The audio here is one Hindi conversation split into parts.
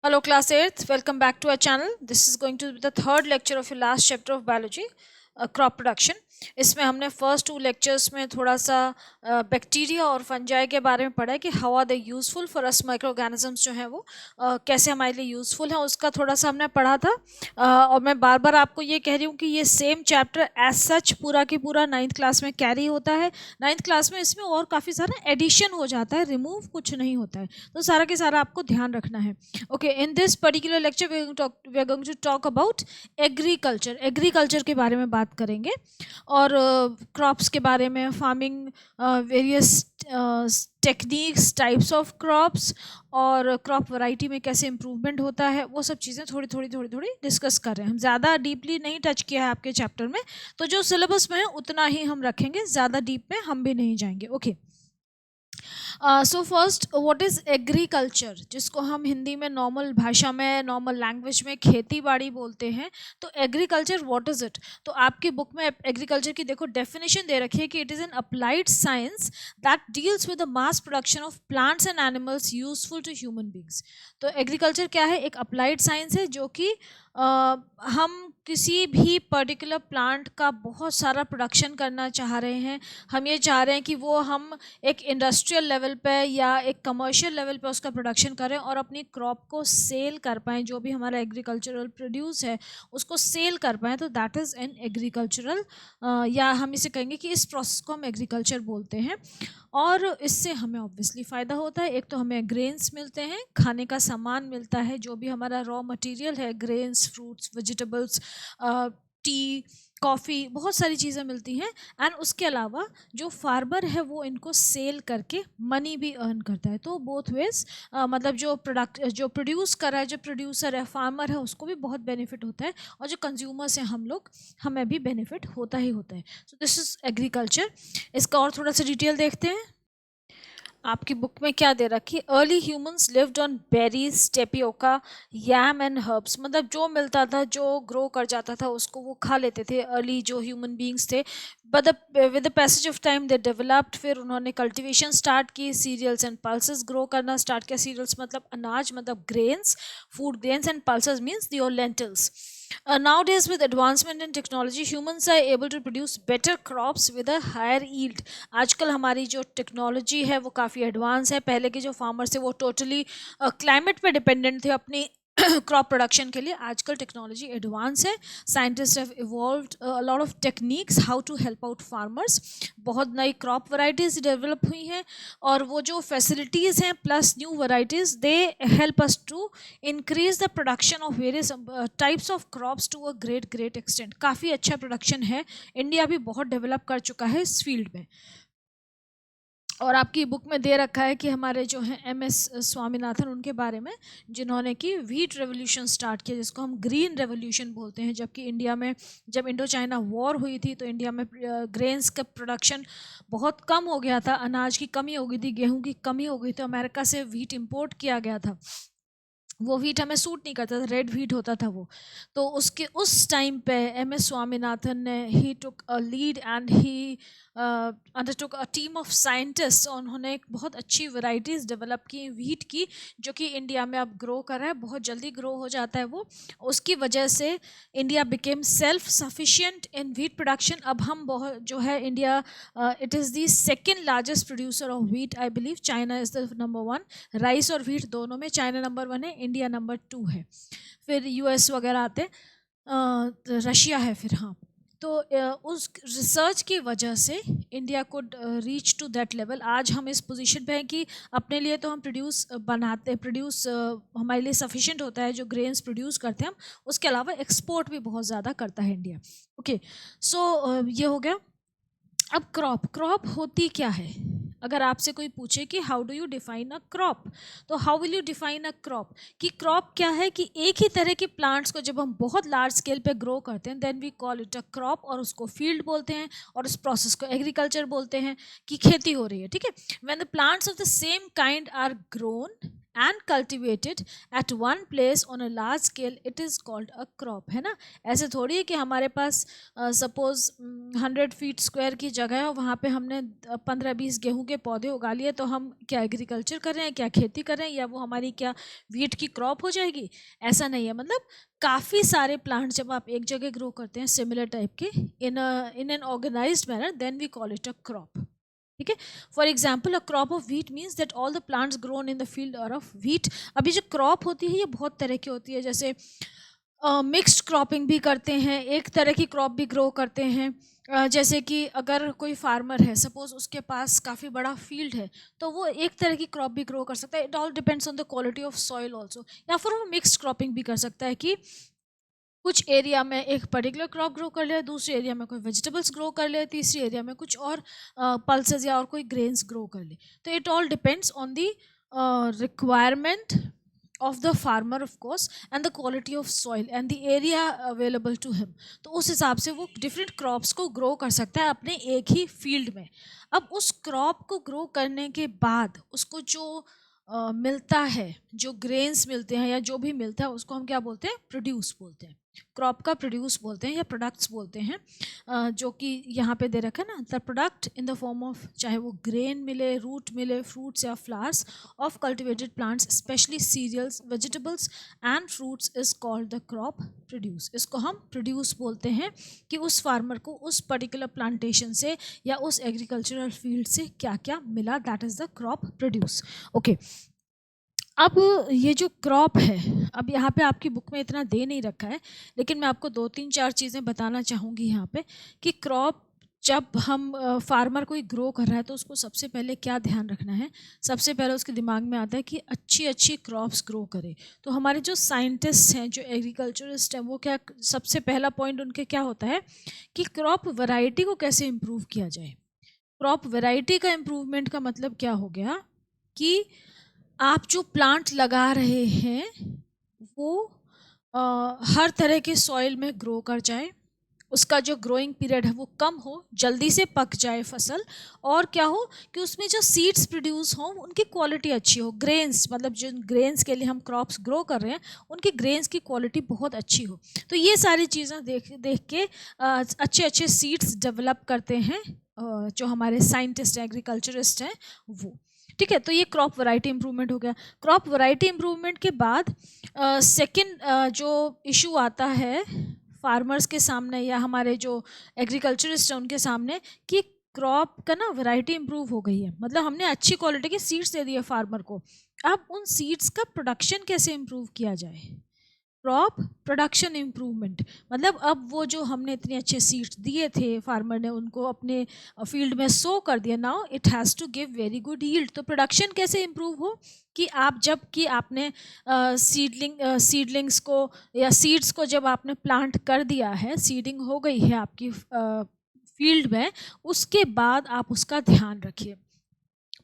Hello, class 8th. Welcome back to our channel. This is going to be the third lecture of your last chapter of biology, crop production. इसमें हमने फर्स्ट टू लेक्चर्स में थोड़ा सा बैक्टीरिया और फंजाई के बारे में पढ़ा है कि how are they useful for us microorganisms जो हैं वो कैसे हमारे लिए यूज़फुल हैं, उसका थोड़ा सा हमने पढ़ा था। और मैं बार बार आपको ये कह रही हूँ कि ये सेम चैप्टर एज सच पूरा की पूरा नाइन्थ क्लास में कैरी होता है। नाइन्थ क्लास में इसमें और काफ़ी सारा एडिशन हो जाता है, रिमूव कुछ नहीं होता है, तो सारा के सारा आपको ध्यान रखना है। Okay, in this particular lecture we are going to talk about agriculture के बारे में बात करेंगे और क्रॉप्स के बारे में, farming, various techniques, types of crops और क्रॉप वैरायटी में कैसे इम्प्रूवमेंट होता है, वो सब चीज़ें थोड़ी थोड़ी डिस्कस कर रहे हैं। हम ज़्यादा डीपली नहीं टच किया है आपके चैप्टर में, तो जो सिलेबस में है उतना ही हम रखेंगे, ज़्यादा डीप में हम भी नहीं जाएंगे। Okay, so first, what is agriculture, जिसको हम हिंदी में नॉर्मल भाषा में, नॉर्मल लैंग्वेज में खेती बाड़ी बोलते हैं। तो एग्रीकल्चर व्हाट इज़ इट? तो आपकी बुक में एग्रीकल्चर की देखो डेफिनेशन दे रखी है कि it is an applied science that deals with the mass production of plants and animals useful to human beings. तो एग्रीकल्चर क्या है? एक अप्लाइड साइंस है जो कि हम किसी भी पर्टिकुलर प्लांट का बहुत सारा प्रोडक्शन करना चाह रहे हैं। हम ये चाह रहे हैं कि वो हम एक इंडस्ट्रियल लेवल पे या एक कमर्शियल लेवल पे उसका प्रोडक्शन करें और अपनी क्रॉप को सेल कर पाएँ, जो भी हमारा एग्रीकल्चरल प्रोड्यूस है उसको सेल कर पाएँ, तो दैट इज़ एन एग्रीकल्चरल, या हम इसे कहेंगे कि इस प्रोसेस को हम एग्रीकल्चर बोलते हैं। और इससे हमें ऑब्वियसली फ़ायदा होता है। एक तो हमें ग्रेन्स मिलते हैं, खाने का सामान मिलता है, जो भी हमारा रॉ मटेरियल है, grains, fruits, vegetables, T, coffee, बहुत सारी चीज़ें मिलती हैं। एंड उसके अलावा जो फार्मर है वो इनको सेल करके मनी भी अर्न करता है। तो बोथ वेज, मतलब जो प्रोड्यूस कर रहा है, जो प्रोड्यूसर है, फार्मर है, उसको भी बहुत बेनिफिट होता है, और जो कंज्यूमर्स हैं हम लोग, हमें भी बेनिफिट होता ही होता है। So this is agriculture. इसका और थोड़ा सा डिटेल देखते हैं। आपकी बुक में क्या दे रखी है? Early humans lived on berries, tapioca, yam and herbs. मतलब जो मिलता था, जो ग्रो कर जाता था, उसको वो खा लेते थे अर्ली जो ह्यूमन बींग्स थे। But with the passage of time they developed, फिर उन्होंने कल्टिवेशन स्टार्ट की, सीरियल्स एंड पल्सेस ग्रो करना स्टार्ट किया। सीरियल्स मतलब अनाज, मतलब grains, food grains, and pulses means your lentils. Nowadays, with advancement in technology, humans are able to produce better crops with a higher yield. आजकल हमारी जो टेक्नोलॉजी है वो काफ़ी एडवांस है। पहले के जो फार्मर्स थे वो टोटली क्लाइमेट पे डिपेंडेंट थे अपनी क्रॉप प्रोडक्शन के लिए। आजकल टेक्नोलॉजी एडवांस है। Scientist have evolved a lot of techniques how to help out farmers. बहुत नई क्रॉप वैरायटीज़ डेवलप हुई हैं, और वो जो फैसिलिटीज़ हैं plus new varieties, they help us to increase the production of various types of crops to a great extent. काफ़ी अच्छा प्रोडक्शन है। इंडिया भी बहुत डेवलप कर चुका है इस फील्ड में। और आपकी बुक में दे रखा है कि हमारे जो हैं एम.एस. स्वामीनाथन, उनके बारे में, जिन्होंने कि व्हीट रेवोल्यूशन स्टार्ट किया, जिसको हम ग्रीन रेवोल्यूशन बोलते हैं। जबकि इंडिया में जब इंडो चाइना वॉर हुई थी तो इंडिया में ग्रेन्स का प्रोडक्शन बहुत कम हो गया था, अनाज की कमी हो गई थी, गेहूं की कमी हो गई थी, अमेरिका से व्हीट इम्पोर्ट किया गया था। वो व्हीट हमें सूट नहीं करता था, रेड व्हीट होता था वो। तो उसके उस टाइम पे एम.एस. स्वामीनाथन ने he took a lead and he undertook a team of scientist. उन्होंने एक बहुत अच्छी वैरायटीज़ डेवलप की व्हीट की, जो कि इंडिया में अब ग्रो कर रहा है, बहुत जल्दी ग्रो हो जाता है वो। उसकी वजह से India became self sufficient in wheat production. अब हम बहुत जो है India, it is the second largest producer of wheat, I believe China is the number one. Rice और व्हीट दोनों में चाइना नंबर वन है, इंडिया नंबर टू है, फिर यूएस वगैरह आते हैं, रशिया है फिर। हाँ, तो उस रिसर्च की वजह से इंडिया को रीच टू दैट लेवल। आज हम इस पोजीशन पे हैं कि अपने लिए तो हम प्रोड्यूस हमारे लिए सफिशिएंट होता है जो ग्रेन्स प्रोड्यूस करते हैं हम। उसके अलावा एक्सपोर्ट भी बहुत ज़्यादा करता है इंडिया। ओके, सो ये हो गया। अब क्रॉप क्रॉप होती क्या है? अगर आपसे कोई पूछे कि how do you define a crop, तो how will you define a crop? कि क्रॉप क्या है? कि एक ही तरह के प्लांट्स को जब हम बहुत लार्ज स्केल पे ग्रो करते हैं, then we call it a crop, और उसको फील्ड बोलते हैं, और उस प्रोसेस को एग्रीकल्चर बोलते हैं, कि खेती हो रही है। ठीक है, when the plants of the same kind are grown and cultivated at one place on a large scale, it is called a crop, है ना. ऐसे थोड़ी है कि हमारे पास सपोज 100 फीट स्क्वायर की जगह है और वहाँ पे हमने 15-20 गेहूं के पौधे उगा लिए, तो हम क्या एग्रीकल्चर कर रहे हैं, क्या खेती कर रहे हैं, या वो हमारी क्या वीट की क्रॉप हो जाएगी? ऐसा नहीं है. मतलब काफ़ी सारे प्लांट जब आप एक जगह ग्रो करते हैं सिमिलर टाइप के in an organised manner, then we call it a crop. ठीक है. For example, a crop of wheat means that all the plants grown in the field are of wheat. अभी जो क्रॉप होती है ये बहुत तरह की होती है, जैसे मिक्स्ड क्रॉपिंग भी करते हैं, एक तरह की क्रॉप भी ग्रो करते हैं. जैसे कि अगर कोई फार्मर है, सपोज उसके पास काफ़ी बड़ा फील्ड है, तो वो एक तरह की क्रॉप भी ग्रो कर सकता है. It all depends on the quality of soil also. या फिर वो मिक्स्ड क्रॉपिंग भी कर सकता है कि कुछ एरिया में एक पर्टिकुलर क्रॉप ग्रो कर ले, दूसरे एरिया में कोई वेजिटेबल्स ग्रो कर ले, तीसरी एरिया में कुछ और पल्सेस या और कोई ग्रेन्स ग्रो कर ले. तो it all depends on the requirement of the farmer of course, and the quality of soil and the area available to him. तो उस हिसाब से वो डिफरेंट क्रॉप्स को ग्रो कर सकता है अपने एक ही फील्ड में. अब उस क्रॉप को ग्रो करने के बाद उसको जो मिलता है, जो ग्रेन्स मिलते हैं या जो भी मिलता है, उसको हम क्या बोलते हैं? प्रोड्यूस बोलते हैं. क्रॉप का प्रोड्यूस बोलते हैं या प्रोडक्ट्स बोलते हैं, जो कि यहाँ पे दे रखा है ना, the product in the form of, चाहे वो ग्रेन मिले, रूट मिले, फ्रूट्स या flowers of cultivated plants, specially cereals, vegetables and fruits, is called the crop produce. इसको हम प्रोड्यूस बोलते हैं कि उस फार्मर को उस पर्टिकुलर प्लांटेशन से या उस एग्रीकल्चरल फील्ड से क्या क्या मिला, that is the crop produce. Okay. अब ये जो क्रॉप है, अब यहाँ पे आपकी बुक में इतना दे नहीं रखा है, लेकिन मैं आपको 2-3-4 चीज़ें बताना चाहूँगी यहाँ पे कि क्रॉप जब हम फार्मर कोई ग्रो कर रहा है तो उसको सबसे पहले क्या ध्यान रखना है. सबसे पहले उसके दिमाग में आता है कि अच्छी अच्छी क्रॉप्स ग्रो करे. तो हमारे जो साइंटिस्ट हैं, जो एग्रीकल्चरिस्ट हैं, वो क्या, सबसे पहला पॉइंट उनके क्या होता है कि क्रॉप वैरायटी को कैसे इम्प्रूव किया जाए. क्रॉप वैरायटी का इम्प्रूवमेंट का मतलब क्या हो गया कि आप जो प्लांट लगा रहे हैं वो हर तरह के सॉइल में ग्रो कर जाए, उसका जो ग्रोइंग पीरियड है वो कम हो, जल्दी से पक जाए फसल, और क्या हो कि उसमें जो सीड्स प्रोड्यूस हों उनकी क्वालिटी अच्छी हो. ग्रेन्स, मतलब जिन ग्रेन्स के लिए हम क्रॉप्स ग्रो कर रहे हैं उनकी ग्रेन्स की क्वालिटी बहुत अच्छी हो. तो ये सारी चीज़ें देख देख के अच्छे अच्छे सीड्स डेवलप करते हैं जो हमारे साइंटिस्ट एग्रीकल्चरिस्ट हैं वो. ठीक है. तो ये क्रॉप वैरायटी इंप्रूवमेंट हो गया. क्रॉप वैरायटी इंप्रूवमेंट के बाद सेकंड जो इशू आता है फार्मर्स के सामने या हमारे जो एग्रीकल्चरिस्ट हैं उनके सामने, कि क्रॉप का ना वैरायटी इंप्रूव हो गई है, मतलब हमने अच्छी क्वालिटी के सीड्स दे दिए फार्मर को. अब उन सीड्स का प्रोडक्शन कैसे इंप्रूव किया जाए? Crop production improvement. मतलब अब वो जो हमने इतने अच्छे सीड्स दिए थे फार्मर ने, उनको अपने फील्ड में सो कर दिया, now it has to give very good yield. तो प्रोडक्शन कैसे इम्प्रूव हो कि आप जब कि आपने सीडलिंग्स को या सीड्स को जब आपने प्लांट कर दिया है, सीडिंग हो गई है आपकी फील्ड में, उसके बाद आप उसका ध्यान रखिए.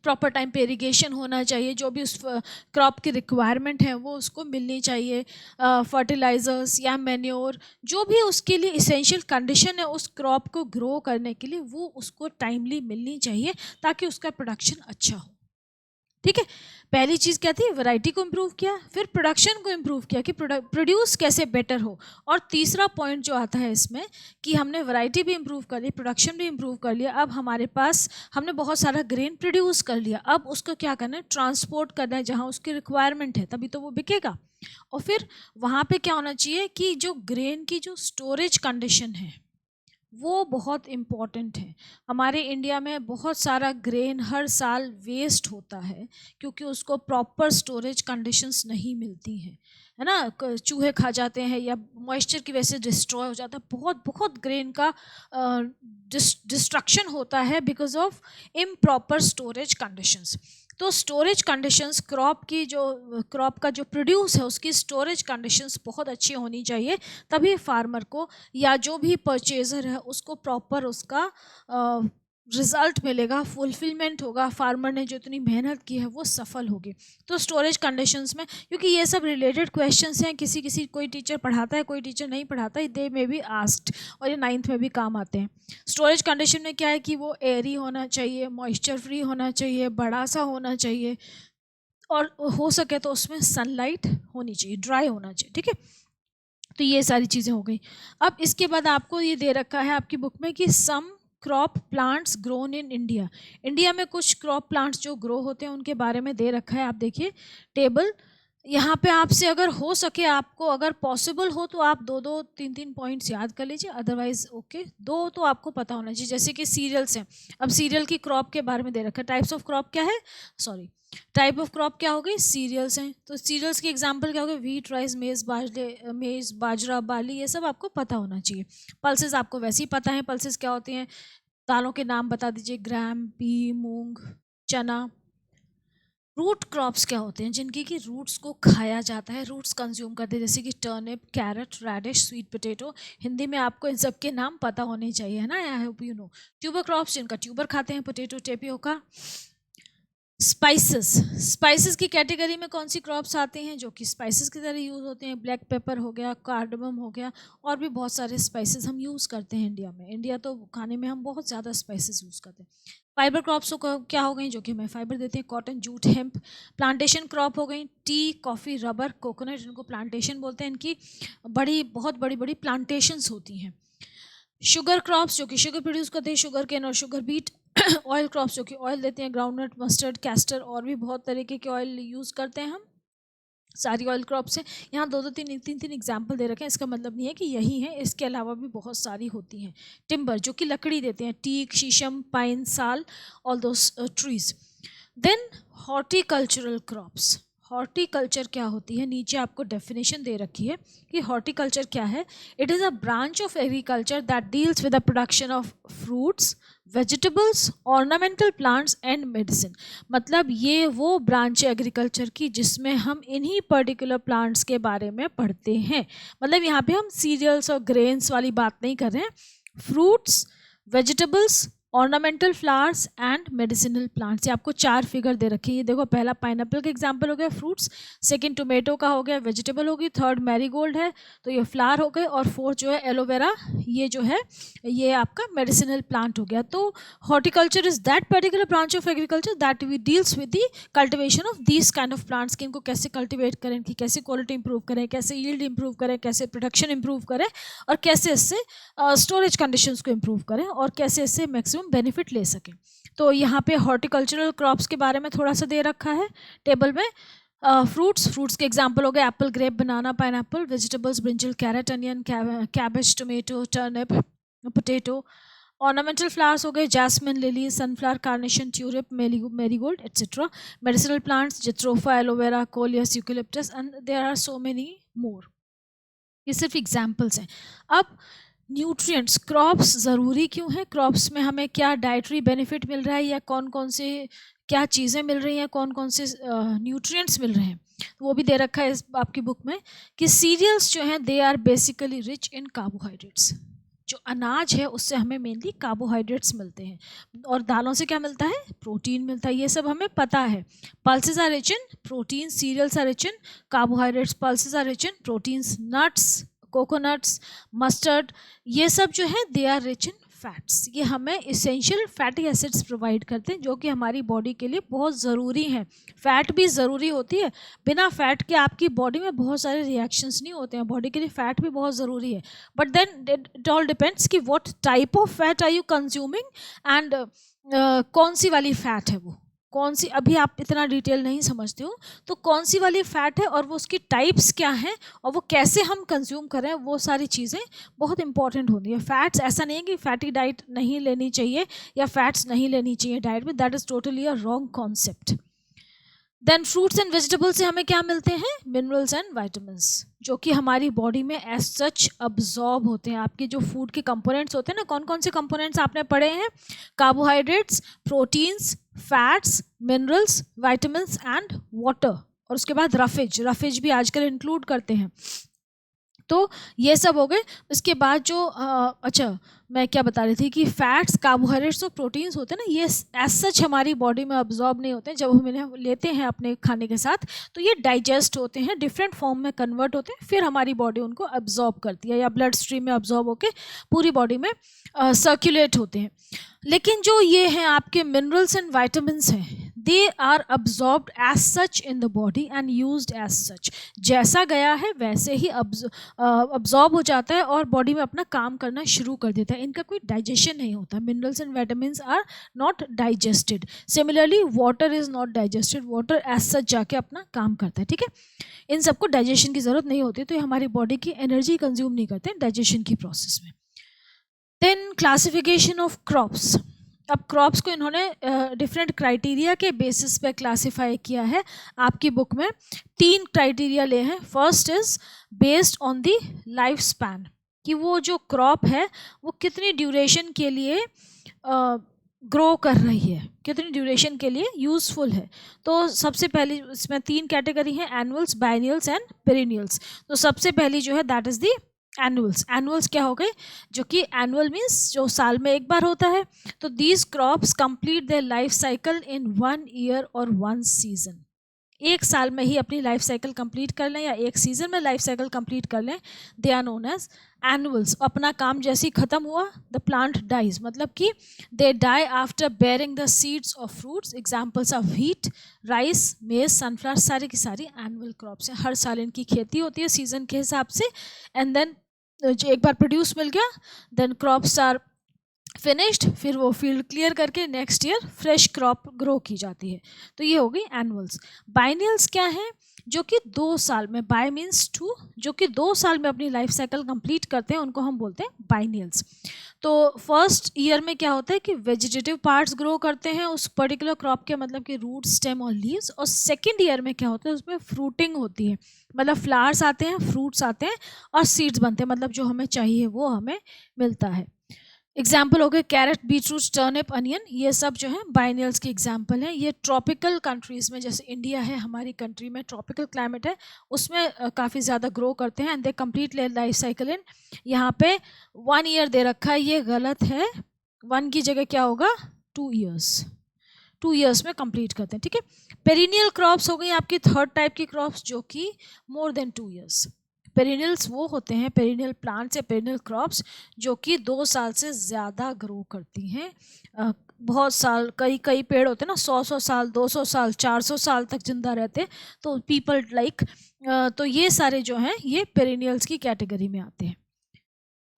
प्रॉपर टाइम पे इरिगेशन होना चाहिए, जो भी उस क्रॉप की रिक्वायरमेंट है वो उसको मिलनी चाहिए. फर्टिलाइजर्स या मैन्योर, जो भी उसके लिए इसेंशियल कंडीशन है उस क्रॉप को ग्रो करने के लिए, वो उसको टाइमली मिलनी चाहिए ताकि उसका प्रोडक्शन अच्छा हो. ठीक है. पहली चीज़ क्या थी? वैरायटी को इम्प्रूव किया. फिर प्रोडक्शन को इम्प्रूव किया कि प्रोड्यूस कैसे बेटर हो. और तीसरा पॉइंट जो आता है इसमें कि हमने वैरायटी भी इम्प्रूव कर ली, प्रोडक्शन भी इम्प्रूव कर लिया, अब हमारे पास हमने बहुत सारा ग्रेन प्रोड्यूस कर लिया, अब उसको क्या करना है? ट्रांसपोर्ट करना है जहाँ उसकी रिक्वायरमेंट है, तभी तो वो बिकेगा. और फिर वहाँ पे क्या होना चाहिए कि जो ग्रेन की जो स्टोरेज कंडीशन है वो बहुत इम्पॉर्टेंट है. हमारे इंडिया में बहुत सारा ग्रेन हर साल वेस्ट होता है क्योंकि उसको प्रॉपर स्टोरेज कंडीशंस नहीं मिलती हैं, है ना. चूहे खा जाते हैं या मॉइस्चर की वजह से डिस्ट्रॉय हो जाता है. बहुत बहुत ग्रेन का डिस्ट्रक्शन होता है because of improper storage conditions. तो स्टोरेज कंडीशंस, क्रॉप का जो प्रोड्यूस है उसकी स्टोरेज कंडीशंस बहुत अच्छी होनी चाहिए, तभी फार्मर को या जो भी परचेज़र है उसको प्रॉपर उसका रिज़ल्ट मिलेगा, फुलफिलमेंट होगा, फार्मर ने जो इतनी मेहनत की है वो सफल होगी. तो स्टोरेज कंडीशंस में, क्योंकि ये सब रिलेटेड क्वेश्चंस हैं, किसी कोई टीचर पढ़ाता है, कोई टीचर नहीं पढ़ाता, दे मे बी आस्क्ड, और ये 9th में भी काम आते हैं. स्टोरेज कंडीशन में क्या है कि वो एयरी होना चाहिए, मॉइस्चर फ्री होना चाहिए, बड़ा सा होना चाहिए, और हो सके तो उसमें सनलाइट होनी चाहिए, ड्राई होना चाहिए, ठीक है। तो ये सारी चीज़ें हो गई। अब इसके बाद आपको ये दे रखा है आपकी बुक में कि some crop plants grown in India. India में कुछ क्रॉप प्लांट्स जो ग्रो होते हैं उनके बारे में दे रखा है। आप देखिए टेबल, यहाँ पे आपसे अगर हो सके, आपको अगर पॉसिबल हो तो आप 2-2, 3-3 पॉइंट्स याद कर लीजिए, अदरवाइज ओके, दो तो आपको पता होना चाहिए। जैसे कि सीरियल्स हैं, अब सीरियल की क्रॉप के बारे में दे रखा है। टाइप्स ऑफ क्रॉप क्या है, सॉरी, टाइप ऑफ क्रॉप क्या हो गई, सीरियल्स हैं। तो सीरियल्स के एग्जांपल क्या हो गए, व्हीट, राइस, मेज, बाजरा, बार्ली, ये सब आपको पता होना चाहिए। पल्सेस आपको वैसे ही पता है, पल्सेस क्या होती हैं, दालों के नाम बता दीजिए, ग्राम, पी, मूंग, चना। रूट क्रॉप्स क्या होते हैं, जिनकी की रूट्स को खाया जाता है, रूट्स कंज्यूम करते हैं, जैसे कि turnip, carrot, radish, sweet potato. Hindi में आपको इन सब के नाम पता होने चाहिए, है ना, I hope you know. Tuber crops, जिनका ट्यूबर खाते हैं, पोटैटो, टेपियोका। स्पाइसेस, स्पाइसेस की कैटेगरी में कौन सी क्रॉप्स आते हैं जो कि स्पाइसेस की तरह यूज़ होते हैं, ब्लैक पेपर हो गया, कार्डमम हो गया, और भी बहुत सारे स्पाइसेस हम यूज़ करते हैं इंडिया में। इंडिया तो खाने में हम बहुत ज़्यादा स्पाइसेस यूज़ करते हैं। फाइबर क्रॉप्स क्या हो गई, जो कि हमें फाइबर देते हैं, cotton, jute, hemp. Plantation crop हो गई, टी, कॉफ़ी, रबर, कोकोनट, इनको प्लांटेशन बोलते हैं। इनकी बहुत बड़ी बड़ी प्लांटेशंस होती हैं। शुगर क्रॉप्स, जो कि शुगर प्रोड्यूस करते हैं, शुगर केन और शुगर बीट। ऑयल क्रॉप्स, जो कि ऑयल देते हैं, ग्राउंडनट, मस्टर्ड, कैस्टर, और भी बहुत तरीके के ऑयल यूज़ करते हैं हम। सारी ऑयल क्रॉप्स हैं। यहाँ 2-2, 3 एग्जाम्पल दे रखे हैं, इसका मतलब नहीं है कि यही है, इसके अलावा भी बहुत सारी होती हैं। टिम्बर, जो कि लकड़ी देते हैं, teak, sheesham, pine, sal, all those trees. Then horticultural crops. Horticulture क्या होती है, नीचे आपको डेफिनेशन दे रखी है कि हॉर्टिकल्चर क्या है। It is a branch of agriculture that deals with the production of fruits, vegetables, ornamental plants and medicine. मतलब ये वो ब्रांच है एग्रीकल्चर की जिसमें हम इन्हीं पर्टिकुलर प्लांट्स के बारे में पढ़ते हैं। मतलब यहाँ पे हम सीरियल्स और ग्रेन्स वाली बात नहीं कर रहे हैं, fruits, vegetables, ornamental flowers and medicinal plants. ये आपको 4 फिगर दे रखी है। ये देखो, पहला पाइनएप्पल का एग्जांपल हो गया, फ्रूट्स, सेकंड टोमेटो का हो गया, वेजिटेबल होगी, थर्ड मैरीगोल्ड है तो ये फ्लावर हो गए, और फोर्थ जो है एलोवेरा, ये जो है ये आपका मेडिसिनल प्लांट हो गया। तो horticulture is that particular branch of agriculture that we deals with the cultivation of these kind of plants, कि इनको कैसे कल्टिवेट करें, इनकी कैसे क्वालिटी इंप्रूव करें, कैसे यील्ड इंप्रूव करें, कैसे प्रोडक्शन इंप्रूव करें, और कैसे इससे स्टोरेज कंडीशंस को इम्प्रूव करें, और कैसे इससे मैक्सिमम बेनिफिट ले सकें। तो यहाँ पे हॉर्टिकल्चरल क्रॉप्स के बारे में थोड़ा सा दे रखा है टेबल में। फ्रूट्स के एग्जांपल हो गए, apple, grape, banana, pineapple. Vegetables, brinjal, carrot, onion, cabbage, tomato, turnip, potato. Ornamental flowers हो गए, jasmine, lily, sunflower, carnation, tulip, marigold, etcetera. Medicinal plants, jatropha, aloe vera, coleus, eucalyptus, and there are so many more. ये सिर्फ एग्जाम्पल्स हैं। अब न्यूट्रिएंट्स, क्रॉप्स ज़रूरी क्यों है, क्रॉप्स में हमें क्या डाइटरी बेनिफिट मिल रहा है, या कौन कौन से क्या चीज़ें मिल रही हैं, कौन कौन से न्यूट्रिएंट्स मिल रहे हैं, वो भी दे रखा है इस आपकी बुक में कि सीरियल्स जो हैं they are basically rich in carbohydrates. जो अनाज है उससे हमें मेनली कार्बोहाइड्रेट्स मिलते हैं, और दालों से क्या मिलता है, प्रोटीन मिलता है, ये सब हमें पता है। Pulses are rich in protein, cereals are rich in carbohydrates, pulses are rich in proteins, nuts, coconuts, mustard, ये सब जो है they are rich in fats. ये हमें इसेंशियल फैटी एसिड्स प्रोवाइड करते हैं जो कि हमारी बॉडी के लिए बहुत ज़रूरी हैं। फैट भी ज़रूरी होती है, बिना फैट के आपकी बॉडी में बहुत सारे रिएक्शंस नहीं होते हैं, बॉडी के लिए फैट भी बहुत ज़रूरी है। But then it all depends कि what type of fat are you consuming, and कौन सी वाली फैट है, वो कौन सी, अभी आप इतना डिटेल नहीं समझते हो तो कौन सी वाली फ़ैट है और वो उसकी टाइप्स क्या हैं और वो कैसे हम कंज्यूम करें, वो सारी चीज़ें बहुत इंपॉर्टेंट होती है। फैट्स, ऐसा नहीं है कि फैटी डाइट नहीं लेनी चाहिए या फैट्स नहीं लेनी चाहिए डाइट में, that is totally a wrong concept. Then fruits and vegetables से हमें क्या मिलते हैं, मिनरल्स एंड वाइटामिन्स, जो कि हमारी बॉडी में एज सच अब्जॉर्ब होते हैं। आपके जो फूड के कंपोनेंट्स होते हैं ना, कौन कौन से कंपोनेंट्स आपने पढ़े हैं, carbohydrates, proteins, fats, minerals, vitamins and water, और उसके बाद रफेज भी आजकल इंक्लूड करते हैं। तो ये सब हो गए। इसके बाद जो अच्छा मैं क्या बता रही थी कि फैट्स, कार्बोहाइड्रेट्स और प्रोटीन्स होते हैं ना, ये एज सच हमारी बॉडी में अब्जॉर्ब नहीं होते हैं। जब हम इन्हें लेते हैं अपने खाने के साथ तो ये डाइजेस्ट होते हैं, डिफरेंट फॉर्म में कन्वर्ट होते हैं, फिर हमारी बॉडी उनको अब्जॉर्ब करती है या ब्लड स्ट्रीम में अब्जॉर्ब होकर पूरी बॉडी में सर्कुलेट होते हैं। लेकिन जो ये हैं आपके मिनरल्स एंड वाइटामिन्स हैं, they are absorbed as such in the body and used as such. जैसा गया है वैसे ही अब्जॉर्ब हो जाता है और बॉडी में अपना काम करना शुरू कर देता है। इनका कोई डाइजेशन नहीं होता। Minerals and vitamins are not digested. Similarly water is not digested. Water as such जाके अपना काम करता है, ठीक है। इन सबको डाइजेशन की ज़रूरत नहीं होती, तो ये हमारी बॉडी की एनर्जी कंज्यूम नहीं करते डाइजेशन की प्रोसेस में। Then classification of crops. अब क्रॉप्स को इन्होंने डिफरेंट क्राइटेरिया के बेसिस पे क्लासिफाई किया है। आपकी बुक में 3 क्राइटेरिया ले हैं। First is based on the life span, कि वो जो क्रॉप है वो कितनी ड्यूरेशन के लिए ग्रो कर रही है, कितनी ड्यूरेशन के लिए यूज़फुल है। तो सबसे पहली इसमें 3 कैटेगरी हैं, एनुअल्स, बाइनियल्स एंड पेरिनियल्स। तो सबसे पहली जो है that is the annuals. Annuals क्या हो गए, जो कि एनुअल मीन्स जो साल में एक बार होता है। तो these crops complete their life cycle in 1 year और 1 सीजन। एक साल में ही अपनी लाइफ साइकिल कंप्लीट कर लें या एक सीजन में लाइफ साइकिल कंप्लीट कर लें, they are known as annuals. अपना काम जैसे ही खत्म हुआ द प्लांट डाइज, मतलब कि they die after bearing the seeds of fruits. Examples of wheat, rice, maize, sunflower, सारी की सारी एनुअल क्रॉप्स हैं। हर साल इनकी खेती होती है सीजन के हिसाब से, एंड देन जो एक बार प्रोड्यूस मिल गया देन क्रॉप्स आर फिनिश्ड, फिर वो फील्ड क्लियर करके next year fresh crop grow की जाती है। तो ये हो गई एनुअल्स। बाइनियल्स क्या है, जो कि 2 साल में, बाय मीन्स 2, जो कि 2 साल में अपनी लाइफ साइकिल कंप्लीट करते हैं, उनको हम बोलते हैं बाइनियल्स। तो फर्स्ट ईयर में क्या होता है कि वेजिटेटिव पार्ट्स ग्रो करते हैं उस पर्टिकुलर क्रॉप के, मतलब कि रूट, स्टेम और लीव्स। और सेकेंड ईयर में क्या होता है, उसमें फ्रूटिंग होती है, मतलब फ्लावर्स आते हैं, फ्रूट्स आते हैं और सीड्स बनते हैं, मतलब जो हमें चाहिए वो हमें मिलता है। एग्जाम्पल हो गए कैरेट, बीटरूट, टर्निप, अनियन, ये सब जो है बाइनियल्स के एग्जाम्पल हैं। ये ट्रॉपिकल कंट्रीज़ में, जैसे इंडिया है, हमारी कंट्री में ट्रॉपिकल क्लाइमेट है, उसमें काफ़ी ज़्यादा ग्रो करते हैं। And they complete life cycle in, यहाँ पे 1 ईयर दे रखा है, ये गलत है। 1 की जगह क्या होगा, 2 ईयर्स। 2 ईयर्स में कंप्लीट करते हैं, ठीक है। पेरिनियल क्रॉप्स हो गई आपकी थर्ड टाइप की क्रॉप्स, जो कि मोर देन 2 ईयर्स। पेरिनियल्स वो होते हैं, पेरिनियल प्लांट्स या पेरिनियल क्रॉप्स, जो कि 2 साल से ज़्यादा ग्रो करती हैं। बहुत साल, कई पेड़ होते हैं ना, 100 साल, 200 साल, 400 साल तक जिंदा रहते हैं। तो पीपल लाइक, तो ये सारे जो हैं ये पेरिनियल्स की कैटेगरी में आते हैं।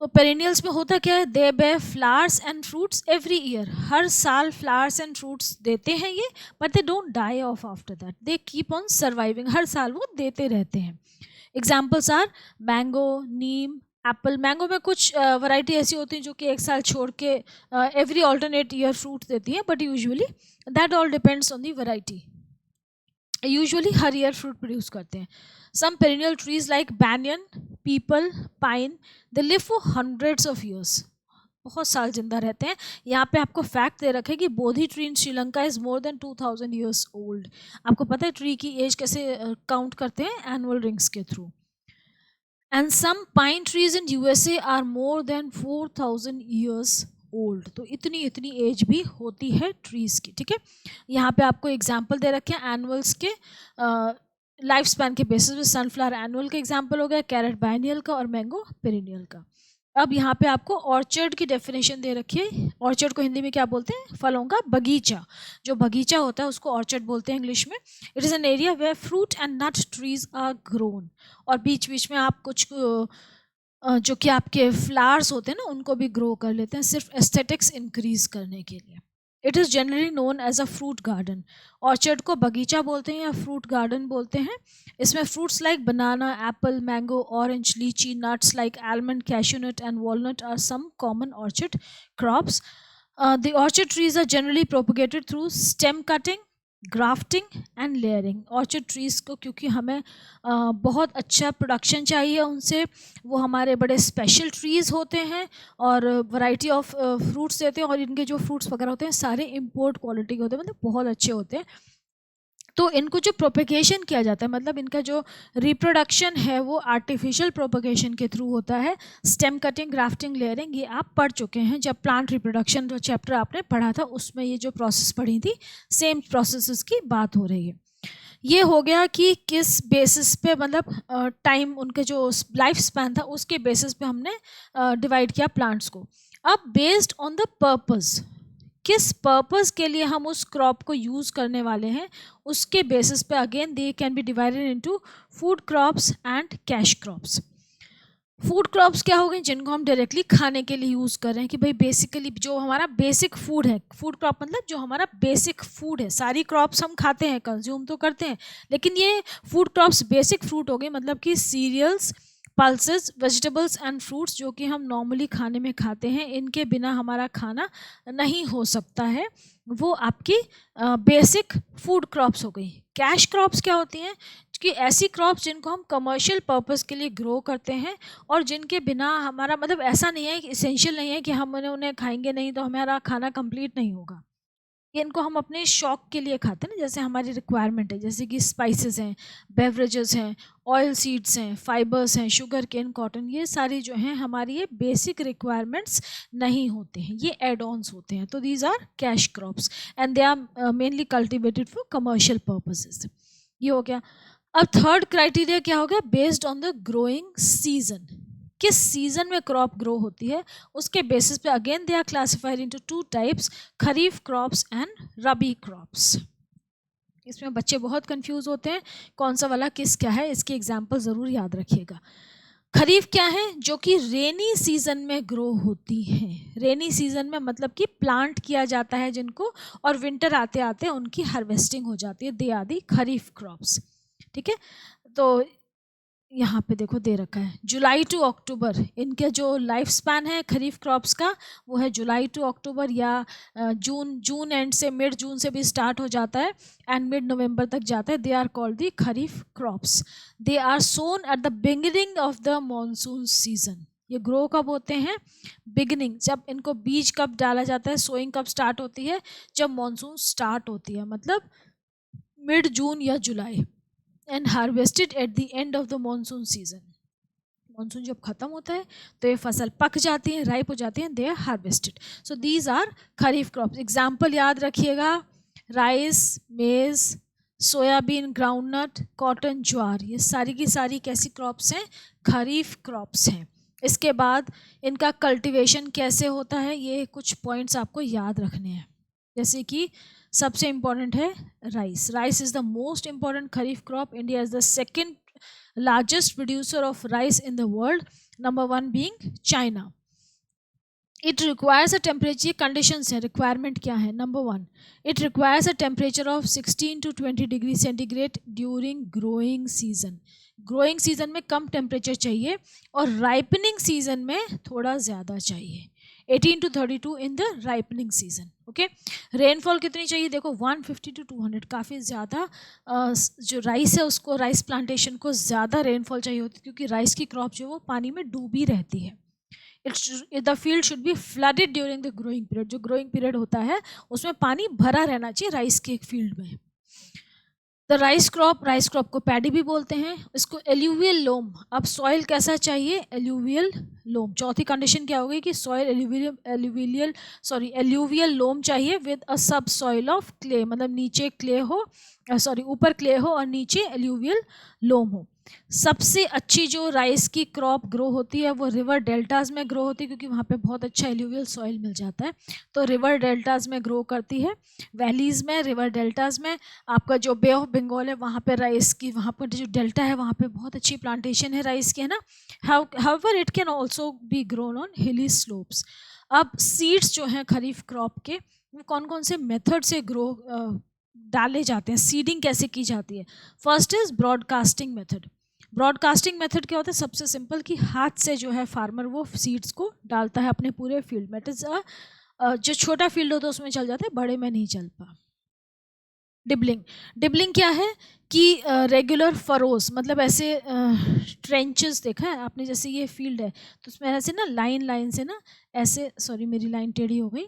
तो पेरिनियल्स में होता क्या है, they bear flowers and fruits every year. हर साल फ्लावर्स एंड फ्रूट्स देते हैं ये, but they don't die off after that, they keep on surviving. हर साल वो देते रहते हैं। Examples are mango, neem, apple. Mango में कुछ वैरायटी ऐसी होती है जो कि एक साल छोड़ के एवरी ऑल्टरनेट ईयर फ्रूट देती है, but usually that all depends on the variety. Usually हर ईयर फ्रूट प्रोड्यूस करते हैं। Some perennial trees like banyan, peepal, pine, they live for hundreds of years, बहुत साल जिंदा रहते हैं। यहाँ पे आपको फैक्ट दे रखे कि Bodhi tree in Sri Lanka is more than 2000 years old. आपको पता है ट्री की एज कैसे काउंट करते हैं, एनुअल रिंग्स के through. And some pine trees in USA are more than 4000 years old. तो इतनी एज भी होती है ट्रीज की, ठीक है। यहाँ पे आपको एग्जाम्पल दे रखे हैं एनुअल्स के लाइफ स्पैन के बेसिस पे। सनफ्लावर एनुअल का एग्जाम्पल हो गया, कैरेट बाइनियल का और मैंगो पेरिनियल का। अब यहाँ पे आपको ऑर्चर्ड की डेफिनेशन दे रखी है। ऑर्चर्ड को हिंदी में क्या बोलते हैं, फलों का बगीचा। जो बगीचा होता है उसको ऑर्चर्ड बोलते हैं इंग्लिश में। It is an area where fruit and nut trees are grown. और बीच बीच में आप कुछ जो कि आपके फ्लावर्स होते हैं ना, उनको भी ग्रो कर लेते हैं, सिर्फ एस्थेटिक्स इंक्रीज करने के लिए। It is generally known as a fruit garden. Orchard को बगीचा बोलते हैं या फ्रूट गार्डन बोलते हैं। इसमें fruits like banana, apple, mango, orange, lychee, nuts like almond, cashew nut and walnut are some common orchard crops. The orchard trees are generally propagated through stem cutting, grafting and layering. Orchard trees को क्योंकि हमें बहुत अच्छा प्रोडक्शन चाहिए उनसे, वो हमारे बड़े स्पेशल ट्रीज़ होते हैं और वैरायटी ऑफ फ्रूट्स देते हैं। और इनके जो फ्रूट्स वगैरह होते हैं सारे इम्पोर्ट क्वालिटी के होते हैं, मतलब बहुत अच्छे होते हैं। तो इनको जो प्रोपगेशन किया जाता है, मतलब इनका जो रिप्रोडक्शन है वो आर्टिफिशियल प्रोपगेशन के थ्रू होता है। स्टेम कटिंग, ग्राफ्टिंग, लेयरिंग ये आप पढ़ चुके हैं जब प्लांट रिप्रोडक्शन जो चैप्टर आपने पढ़ा था उसमें ये जो प्रोसेस पढ़ी थी, सेम प्रोसेस की बात हो रही है। ये हो गया कि किस बेसिस पे, मतलब टाइम उनके जो लाइफ स्पैन था उसके बेसिस पे हमने डिवाइड किया प्लांट्स को। अब बेस्ड ऑन द पर्पस किस पर्पस के लिए हम उस क्रॉप को यूज़ करने वाले हैं, उसके बेसिस पे again they can be divided into food crops and cash crops. Food crops क्या हो गए, जिनको हम डायरेक्टली खाने के लिए यूज़ कर रहे हैं कि भाई बेसिकली जो हमारा बेसिक फूड है, फूड क्रॉप मतलब जो हमारा बेसिक फूड है। सारी क्रॉप्स हम खाते हैं, कंज्यूम तो करते हैं, लेकिन ये फूड क्रॉप्स बेसिक फ्रूट हो गए, मतलब कि cereals, pulses, vegetables and fruits जो कि हम नॉर्मली खाने में खाते हैं, इनके बिना हमारा खाना नहीं हो सकता है, वो आपकी बेसिक फूड क्रॉप्स हो गई। कैश क्रॉप्स क्या होती हैं कि ऐसी क्रॉप्स जिनको हम कमर्शियल पर्पस के लिए ग्रो करते हैं और जिनके बिना हमारा मतलब ऐसा नहीं है कि इसेंशियल नहीं है कि हम उन्हें खाएंगे नहीं तो हमारा खाना कंप्लीट नहीं होगा। ये इनको हम अपने शौक के लिए खाते हैं ना, जैसे हमारी रिक्वायरमेंट है, जैसे कि स्पाइसेस हैं, बेवरेजेस हैं, ऑयल सीड्स हैं, फाइबर्स हैं, शुगर केन, कॉटन, ये सारी जो हैं हमारी ये बेसिक रिक्वायरमेंट्स नहीं होते हैं, ये एड ऑन्स होते हैं। तो these are cash crops and they are mainly cultivated for commercial purposes. ये हो गया। अब थर्ड क्राइटेरिया क्या हो गया, based on the growing season, किस सीजन में क्रॉप ग्रो होती है उसके बेसिस पे again they are classified into two types, kharif crops and rabi crops. इसमें बच्चे बहुत कंफ्यूज होते हैं कौन सा वाला किस क्या है, इसकी एग्जांपल ज़रूर याद रखिएगा। खरीफ क्या है, जो कि रेनी सीजन में ग्रो होती है। रेनी सीजन में मतलब कि प्लांट किया जाता है जिनको, और विंटर आते आते उनकी हार्वेस्टिंग हो जाती है, they are the kharif crops. ठीक है, तो यहाँ पे देखो दे रखा है जुलाई टू अक्टूबर, इनके जो लाइफ स्पैन है खरीफ क्रॉप्स का वो है जुलाई टू अक्टूबर, या जून एंड से, मिड जून से भी स्टार्ट हो जाता है एंड मिड नवंबर तक जाता है। They are called the kharif crops. They are sown at the beginning of the monsoon season. ये ग्रो कब होते हैं, बिगिनिंग, जब इनको बीज कब डाला जाता है, सोइंग कब स्टार्ट होती है, जब मॉनसून स्टार्ट होती है, मतलब मिड जून या July, and harvested at the end of the monsoon season. Monsoon जब खत्म होता है तो ये फसल पक जाती है, राइप हो जाती है, they are harvested. So these are kharif crops. Example याद रखिएगा, राइस, मेज, सोयाबीन, ग्राउंडनट, कॉटन, ज्वार, ये सारी की सारी कैसी क्रॉप्स हैं, खरीफ क्रॉप्स हैं। इसके बाद इनका कल्टीवेशन कैसे होता है, ये कुछ पॉइंट्स आपको याद रखने हैं। जैसे कि सबसे इम्पॉर्टेंट है rice. Rice is the most important kharif crop. India is the second largest producer of rice in the world, number 1 being China. It requires a temperature, conditions है, रिक्वायरमेंट क्या है, number 1 it requires a temperature of 16 to 20 degree centigrade during growing season. Growing season में कम टेम्परेचर चाहिए और राइपनिंग सीजन में थोड़ा ज़्यादा चाहिए, 18 to 32 in the ripening season. Okay, rainfall कितनी चाहिए, देखो 150 to 200, काफ़ी ज़्यादा जो राइस है उसको, राइस प्लांटेशन को ज़्यादा रेनफॉल चाहिए होती है, क्योंकि राइस की क्रॉप जो है वो पानी में डूबी रहती है। The field should be flooded during the growing period, जो ग्रोइंग पीरियड होता है उसमें पानी भरा रहना चाहिए राइस के फील्ड में। द राइस क्रॉप को पैडी भी बोलते हैं। इसको एल्यूवियल लोम, अब सॉइल कैसा चाहिए, एल्यूवियल लोम। चौथी कंडीशन क्या होगी कि सॉइल एल्यूवियल लोम चाहिए विद अ सब सॉइल ऑफ क्ले, मतलब नीचे क्ले हो, ऊपर क्ले हो और नीचे एल्यूवियल लोम हो। सबसे अच्छी जो राइस की क्रॉप ग्रो होती है वो रिवर डेल्टाज में ग्रो होती है, क्योंकि वहाँ पे बहुत अच्छा एल्यूवियल सॉइल मिल जाता है, तो रिवर डेल्टाज में ग्रो करती है। वैलीज़ में, रिवर डेल्टाज में, आपका जो बे ऑफ बंगाल है वहाँ पे राइस की, वहाँ पर जो डेल्टा है वहाँ पे बहुत अच्छी प्लांटेशन है राइस की, है ना। However it can also be grown on हिली स्लोप्स। अब सीड्स जो हैं खरीफ क्रॉप के, वो कौन कौन से मेथड से ग्रो डाले जाते हैं, सीडिंग कैसे की जाती है। First is broadcasting method. Broadcasting method क्या होता है, सबसे सिंपल कि हाथ से जो है फार्मर वो सीड्स को डालता है अपने पूरे फील्ड में। इट इज जो छोटा फील्ड होता है उसमें चल जाता है, बड़े में नहीं चल पा। डिबलिंग क्या है कि रेगुलर फरोज, मतलब ऐसे ट्रेंचेस देखा है आपने, जैसे ये फील्ड है तो उसमें ऐसे ना लाइन से ना ऐसे, सॉरी मेरी लाइन टेढ़ी हो गई,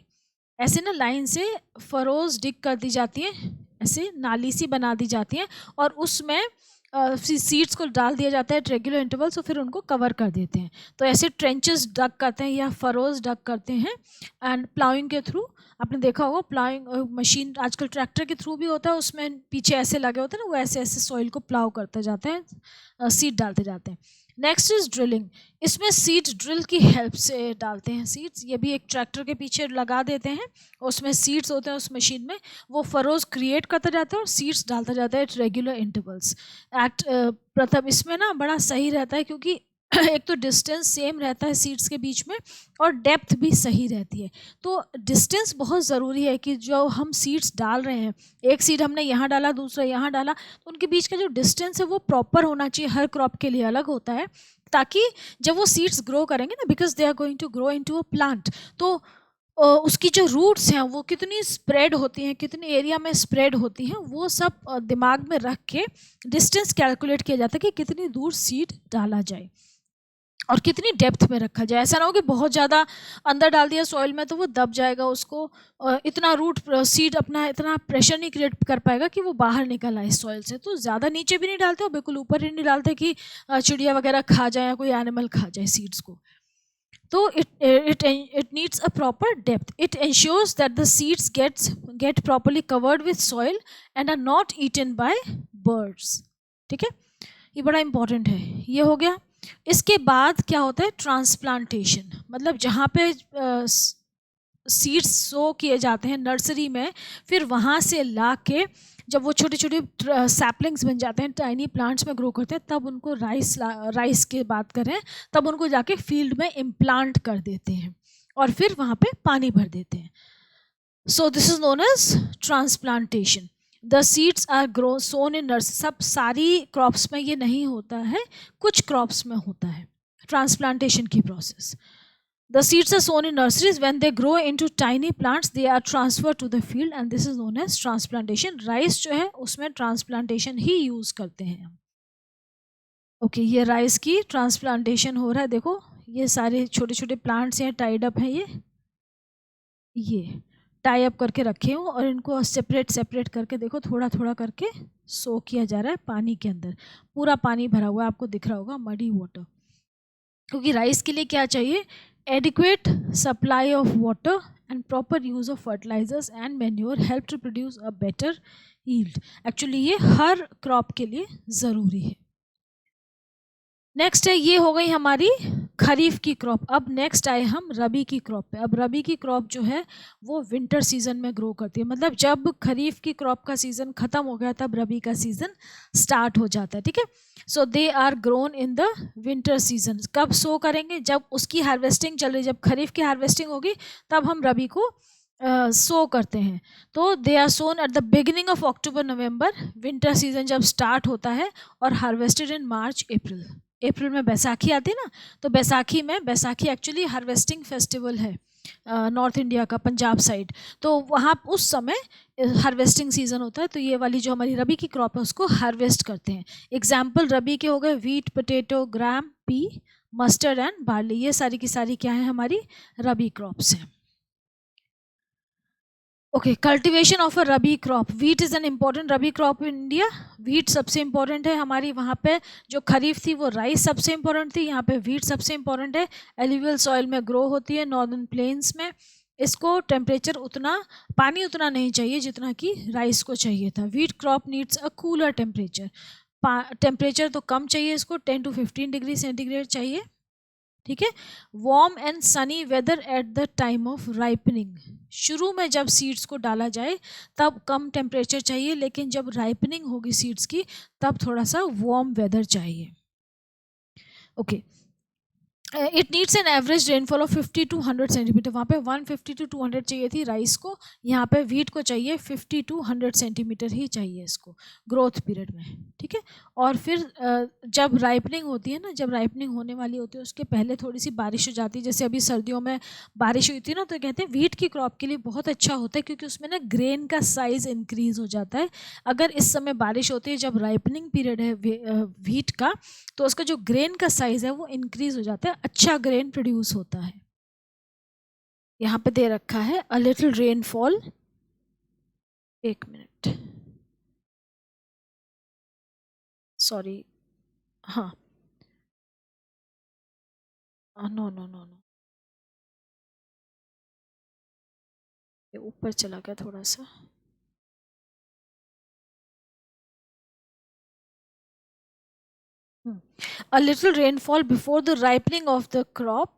ऐसे ना लाइन से फरोज डिग कर दी जाती हैं, ऐसे नाली सी बना दी जाती हैं और उसमें सीड्स को डाल दिया जाता है रेगुलर इंटरवल्स, और फिर उनको कवर कर देते हैं। तो ऐसे ट्रेंचेस डग करते हैं या फरोज डग करते हैं। एंड प्लाउइंग के थ्रू, आपने देखा होगा प्लाउइंग मशीन आजकल ट्रैक्टर के थ्रू भी होता है, उसमें पीछे ऐसे लगे होते हैं ना, वो ऐसे ऐसे सॉइल को प्लाउ करते जाते हैं, सीड डालते जाते हैं। Next is drilling. इसमें सीड ड्रिल की हेल्प से डालते हैं सीड्स। ये भी एक ट्रैक्टर के पीछे लगा देते हैं, उसमें सीड्स होते हैं उस मशीन में, वो फरोज क्रिएट करता जाता है और सीड्स डालता जाता है एट रेगुलर इंटरवल्स। एट प्रथम इसमें ना बड़ा सही रहता है क्योंकि एक तो डिस्टेंस सेम रहता है सीड्स के बीच में और डेप्थ भी सही रहती है। तो डिस्टेंस बहुत ज़रूरी है कि जो हम सीड्स डाल रहे हैं, एक सीड हमने यहाँ डाला दूसरा यहाँ डाला, तो उनके बीच का जो डिस्टेंस है वो प्रॉपर होना चाहिए, हर क्रॉप के लिए अलग होता है, ताकि जब वो सीड्स ग्रो करेंगे ना, because they are going to grow into a plant, तो उसकी जो रूट्स हैं वो कितनी स्प्रेड होती हैं, कितने एरिया में स्प्रेड होती हैं, वो सब दिमाग में रख के डिस्टेंस कैलकुलेट किया जाता है कि कितनी दूर सीड डाला जाए और कितनी डेप्थ में रखा जाए। ऐसा ना हो कि बहुत ज़्यादा अंदर डाल दिया सॉइल में तो वो दब जाएगा, उसको इतना रूट सीड अपना इतना प्रेशर नहीं क्रिएट कर पाएगा कि वो बाहर निकल आए सॉइल से। तो ज़्यादा नीचे भी नहीं डालते और बिल्कुल ऊपर ही नहीं डालते कि चिड़िया वगैरह खा जाए या कोई एनिमल खा जाए सीड्स को। तो it needs a proper depth. It ensures that the seeds get properly covered with soil and are not eaten by birds. ठीक है, ये बड़ा इंपॉर्टेंट है। ये हो गया। इसके बाद क्या होता है, ट्रांसप्लांटेशन। मतलब जहाँ पे सीड्स सो किए जाते हैं नर्सरी में, फिर वहाँ से ला के जब वो छोटे छोटे सैपलिंग्स बन जाते हैं, टाइनी प्लांट्स में ग्रो करते हैं, तब उनको राइस की बात करें, तब उनको जाके फील्ड में इम्प्लांट कर देते हैं और फिर वहाँ पे पानी भर देते हैं। So this is known as transplantation. The seeds are grow sown in nursery. सब सारी क्रॉप्स में ये नहीं होता है, कुछ क्रॉप्स में होता है ट्रांसप्लांटेशन की process. The seeds are sown in nurseries. When they grow into tiny plants, they are transferred to the field and this is known as transplantation. Rice जो है उसमें transplantation ही use करते हैं हम। ओके, ये राइस की ट्रांसप्लांटेशन हो रहा है। देखो ये सारे छोटे छोटे प्लांट्स हैं, टाइड अप हैं, ये टाई अप करके रखे हूँ और इनको सेपरेट सेपरेट करके देखो थोड़ा थोड़ा करके सो किया जा रहा है पानी के अंदर। पूरा पानी भरा हुआ है, आपको दिख रहा होगा, मडी वाटर। क्योंकि राइस के लिए क्या चाहिए, adequate supply of water and proper use of fertilizers and manure help to produce a better yield. Actually ये हर क्रॉप के लिए ज़रूरी है। नेक्स्ट है, ये हो गई हमारी खरीफ की क्रॉप। अब नेक्स्ट आए हम रबी की क्रॉप पे। अब रबी की क्रॉप जो है वो विंटर सीजन में ग्रो करती है। मतलब जब खरीफ की क्रॉप का सीजन खत्म हो गया तब रबी का सीजन स्टार्ट हो जाता है। ठीक है, so they are grown in the winter season. कब सो करेंगे, जब उसकी हार्वेस्टिंग चल रही, जब खरीफ की हार्वेस्टिंग होगी तब हम रबी को सो करते हैं। तो they are sown at the beginning of October November, winter season जब स्टार्ट होता है, और हार्वेस्टेड इन मार्च अप्रैल। अप्रैल में बैसाखी आती है ना, तो बैसाखी में, बैसाखी एक्चुअली हार्वेस्टिंग फेस्टिवल है नॉर्थ इंडिया का, पंजाब साइड। तो वहाँ उस समय हार्वेस्टिंग सीजन होता है, तो ये वाली जो हमारी रबी की क्रॉप है उसको हार्वेस्ट करते हैं। एग्जाम्पल रबी के हो गए wheat, potato, gram, P, mustard and barley. ये सारी की सारी क्या है, हमारी रबी क्रॉप्स हैं। Okay, cultivation of a rabi crop. Wheat is an important rabi crop in India. Wheat सबसे इम्पॉर्टेंट है हमारी। वहाँ पे जो खरीफ थी वो राइस सबसे इम्पॉर्टेंट थी, यहाँ पे वीट सबसे इम्पॉर्टेंट है। एल्यूवियल सॉइल में ग्रो होती है, नॉर्दर्न प्लेन्स में। इसको टेम्परेचर उतना, पानी उतना नहीं चाहिए जितना कि राइस को चाहिए था। Wheat crop needs a cooler temperature. Temperature तो कम चाहिए इसको, 10 to 15 डिग्री सेंटीग्रेड चाहिए। ठीक है, warm and sunny weather at the time of ripening. शुरू में जब सीड्स को डाला जाए तब कम टेम्परेचर चाहिए, लेकिन जब राइपनिंग होगी सीड्स की तब थोड़ा सा वार्म वेदर चाहिए। Okay, it needs an average rainfall of 50 to 100 centimetre. वहाँ पे 150 to 200 चाहिए थी राइस को, यहाँ पे वीट को चाहिए 50 to 100 सेंटीमीटर ही चाहिए इसको ग्रोथ पीरियड में। ठीक है, और फिर जब राइपनिंग होती है ना, जब राइपनिंग होने वाली होती है उसके पहले थोड़ी सी बारिश हो जाती है। जैसे अभी सर्दियों में बारिश हुई थी ना, तो कहते हैं वीट की क्रॉप के लिए बहुत अच्छा होता है, क्योंकि उसमें ना ग्रेन का साइज़ इंक्रीज हो जाता है। अगर इस समय बारिश होती है जब राइपनिंग पीरियड है वीट का, तो उसका जो ग्रेन का साइज़ है वो इंक्रीज हो जाता है, अच्छा ग्रेन प्रोड्यूस होता है। यहाँ पे दे रखा है अ लिटिल रेनफॉल। एक मिनट, सॉरी, हाँ, नो नो नो नो, ये ऊपर चला गया थोड़ा सा। Hmm. A little rainfall before the ripening of the crop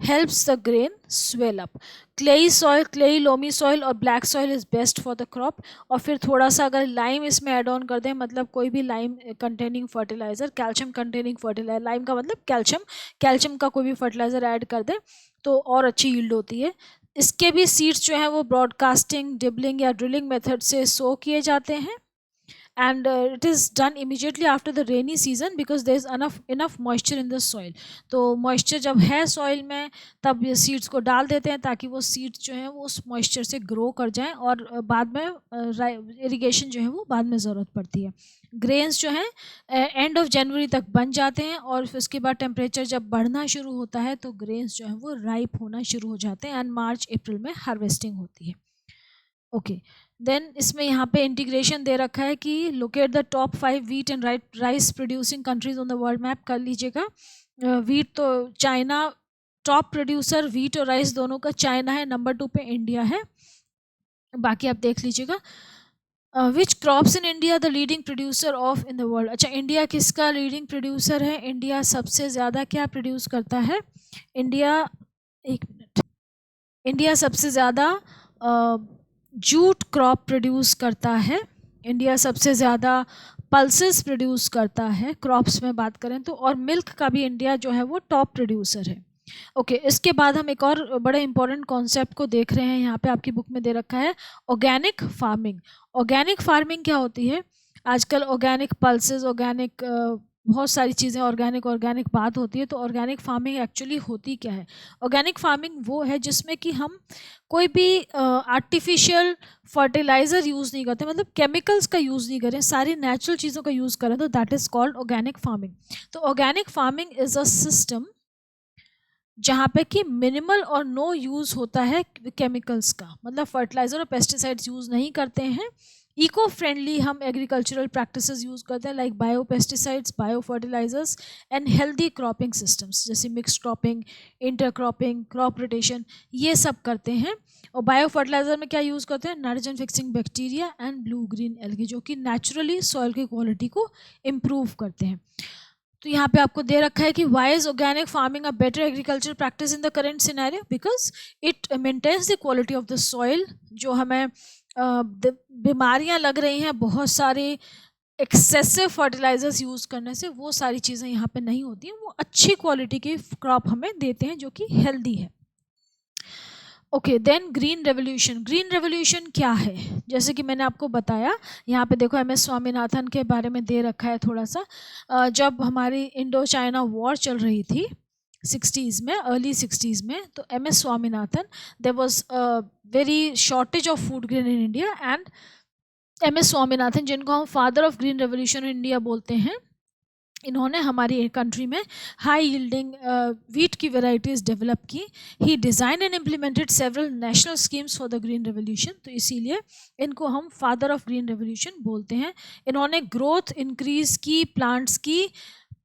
helps the grain swell up. Clayey soil, clay loamy soil और black soil is best for the crop. और फिर थोड़ा सा अगर लाइम इसमें ऐड ऑन कर दें, मतलब कोई भी lime containing fertilizer, calcium containing fertilizer, lime का मतलब कैल्शियम, कैल्शियम का कोई भी फर्टिलाइजर ऐड कर दें तो और अच्छी यील्ड होती है. इसके भी सीड्स जो हैं वो ब्रॉडकास्टिंग, डिबलिंग या ड्रिलिंग मेथड से सो किए जाते हैं. And it is done immediately after the rainy season because there is enough moisture in the soil. तो moisture जब है soil में तब ये seeds को डाल देते हैं ताकि वो seeds जो हैं वो उस moisture से grow कर जाएं और बाद में irrigation जो है वो बाद में ज़रूरत पड़ती है. ग्रेन्स जो हैं एंड ऑफ जनवरी तक बन जाते हैं और फिर उसके बाद टेम्परेचर जब बढ़ना शुरू होता है तो ग्रेन्स जो हैं वो राइप होना शुरू हो जाते हैं एंड मार्च अप्रैल में हार्वेस्टिंग होती है. ओके, देन इसमें यहाँ पे इंटीग्रेशन दे रखा है कि locate the top 5 wheat and rice producing countries on the world map. कर लीजिएगा. वीट तो चाइना टॉप प्रोड्यूसर वीट और राइस दोनों का चाइना है, नंबर 2 पे इंडिया है. बाकी आप देख लीजिएगा. Which crops in India the leading producer of in the world. अच्छा, इंडिया किसका लीडिंग प्रोड्यूसर है? इंडिया सबसे ज़्यादा क्या प्रोड्यूस करता है? इंडिया, एक मिनट, इंडिया सबसे ज़्यादा जूट क्रॉप प्रोड्यूस करता है. इंडिया सबसे ज़्यादा पल्सेस प्रोड्यूस करता है क्रॉप्स में बात करें तो. और मिल्क का भी इंडिया जो है वो टॉप प्रोड्यूसर है. ओके, इसके बाद हम एक और बड़े इंपॉर्टेंट कॉन्सेप्ट को देख रहे हैं. यहाँ पे आपकी बुक में दे रखा है ऑर्गेनिक फार्मिंग. ऑर्गेनिक फार्मिंग क्या होती है? आजकल ऑर्गेनिक पल्सेस, ऑर्गेनिक बहुत सारी चीज़ें ऑर्गेनिक बात होती है. तो ऑर्गेनिक फार्मिंग एक्चुअली होती क्या है? ऑर्गेनिक फार्मिंग वो है जिसमें कि हम कोई भी आर्टिफिशियल फर्टिलाइज़र यूज़ नहीं करते, मतलब केमिकल्स का यूज़ नहीं करें, सारी नेचुरल चीज़ों का यूज़ करें, तो that is called organic farming. तो organic farming is a system जहाँ पे कि मिनिमल और नो यूज़ होता है केमिकल्स का, मतलब फर्टिलाइज़र और पेस्टिसाइड्स यूज़ नहीं करते हैं. इको फ्रेंडली हम एग्रीकल्चरल प्रैक्टिसेस यूज़ करते हैं like bio pesticides, bio fertilizers and healthy cropping systems जैसे mix cropping, inter cropping, crop rotation, ये सब करते हैं. और बायो फर्टिलाइजर में क्या यूज़ करते हैं? Nitrogen fixing bacteria and blue green algae, जो कि नेचुरली सॉइल की क्वालिटी को इम्प्रूव करते हैं. तो यहाँ पे आपको दे रखा है कि why is organic farming a better agriculture practice in the current scenario, because it maintains the quality of the soil. जो हमें बीमारियां लग रही हैं बहुत सारे एक्सेसिव फर्टिलाइजर्स यूज़ करने से, वो सारी चीज़ें यहाँ पे नहीं होती हैं. वो अच्छी क्वालिटी की क्रॉप हमें देते हैं जो कि हेल्दी है. Okay, then green revolution. Green revolution क्या है? जैसे कि मैंने आपको बताया, यहाँ पे देखो MS स्वामीनाथन के बारे में दे रखा है थोड़ा सा. जब हमारी इंडो चाइना वॉर चल रही थी 60s में, अर्ली 60s में, तो MS Swaminathan, there was very shortage of food grain in India and MS Swaminathan, जिनको हम father of green revolution in India बोलते हैं, इन्होंने हमारी कंट्री में हाई यील्डिंग वीट की वेराइटीज़ डेवलप की. He designed and implemented several national schemes for the green revolution. तो इसीलिए इनको हम फादर ऑफ ग्रीन रेवोल्यूशन बोलते हैं. इन्होंने ग्रोथ इंक्रीज़ की प्लांट्स की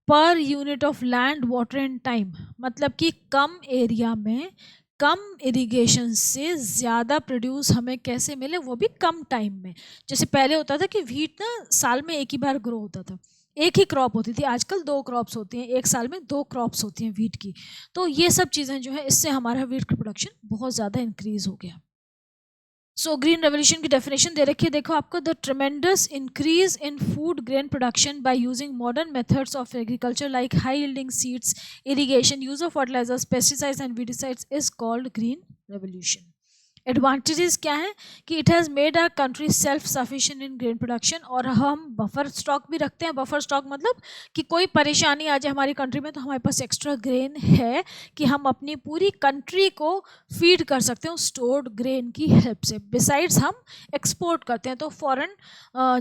per unit of land, water and time, मतलब कि कम एरिया में कम इरिगेशन से ज़्यादा प्रोड्यूस हमें कैसे मिले, वो भी कम टाइम में. जैसे पहले होता था कि व्हीट ना साल में एक ही बार ग्रो होता था, एक ही क्रॉप होती थी. आजकल 2 क्रॉप्स होती हैं, एक साल में 2 क्रॉप्स होती हैं व्हीट की. तो ये सब चीज़ें जो है इससे हमारा व्हीट का प्रोडक्शन बहुत ज़्यादा इंक्रीज़ हो गया. सो ग्रीन रेवोल्यूशन की डेफिनेशन दे रखी है, देखो आपको. The tremendous increase in food grain production by using modern methods of agriculture like high yielding seeds, irrigation, use of fertilizers, pesticides and weedicides is called green revolution. Advantages क्या हैं? कि it has made our country self sufficient in grain production. और हम बफर स्टॉक भी रखते हैं. बफर स्टॉक मतलब कि कोई परेशानी आ जाए हमारी कंट्री में तो हमारे पास एक्स्ट्रा ग्रेन है कि हम अपनी पूरी कंट्री को फीड कर सकते हैं उस स्टोर्ड ग्रेन की हेल्प से. बिसाइड्स हम एक्सपोर्ट करते हैं तो फॉरेन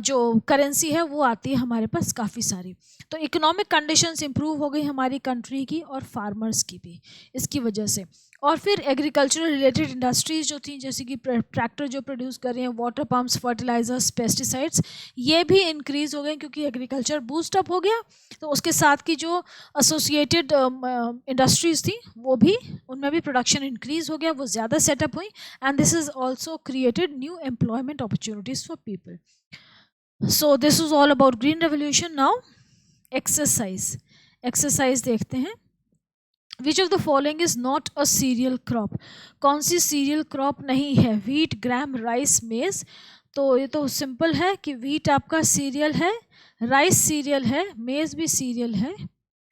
जो करेंसी है वो आती है हमारे पास काफ़ी सारी. तो इकोनॉमिक कंडीशंस इंप्रूव हो गई हमारी कंट्री की और फार्मर्स की भी इसकी वजह से. और फिर एग्रीकल्चरल रिलेटेड इंडस्ट्रीज़ जो थी, जैसे कि ट्रैक्टर जो प्रोड्यूस कर रहे हैं, वाटर पम्प्स, फर्टिलाइजर्स, पेस्टिसाइड्स, ये भी इंक्रीज़ हो गए क्योंकि एग्रीकल्चर बूस्ट अप हो गया. तो उसके साथ की जो एसोसिएटेड इंडस्ट्रीज़ थी वो भी, उनमें भी प्रोडक्शन इंक्रीज़ हो गया, वो ज़्यादा सेटअप हुई. And this is also created new employment opportunities for people. So this is all about green revolution. Now exercise, exercise देखते हैं। Which of the following is not a cereal crop? कौन सी सीरियल क्रॉप नहीं है? व्हीट, ग्राम, राइस, मेज। तो ये तो सिंपल है कि व्हीट आपका सीरियल है, राइस सीरियल है, मेज भी सीरियल है,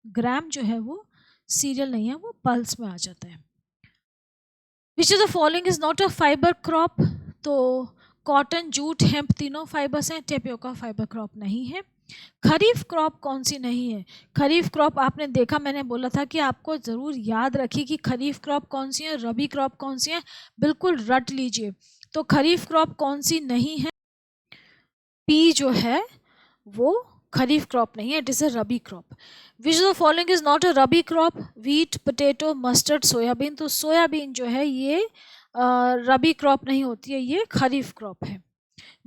ग्राम जो है वो सीरियल नहीं है, वो पल्स में आ जाता है। Which of the following is not a fibre crop? तो कॉटन, जूट, हेम्प तीनों फाइबर्स हैं, टेपियोका फाइबर क्रॉप नहीं है। खरीफ क्रॉप कौन सी नहीं है? खरीफ क्रॉप आपने देखा, मैंने बोला था कि आपको ज़रूर याद रखिए कि खरीफ क्रॉप कौन सी है, रबी क्रॉप कौन सी है, बिल्कुल रट लीजिए। तो खरीफ क्रॉप कौन सी नहीं है? पी जो है वो खरीफ क्रॉप नहीं है, it is a rabi crop. Which of the following is not a rabi crop? Wheat, potato, mustard, soybean. तो सोयाबीन जो है ये रबी क्रॉप नहीं होती है, ये खरीफ क्रॉप है।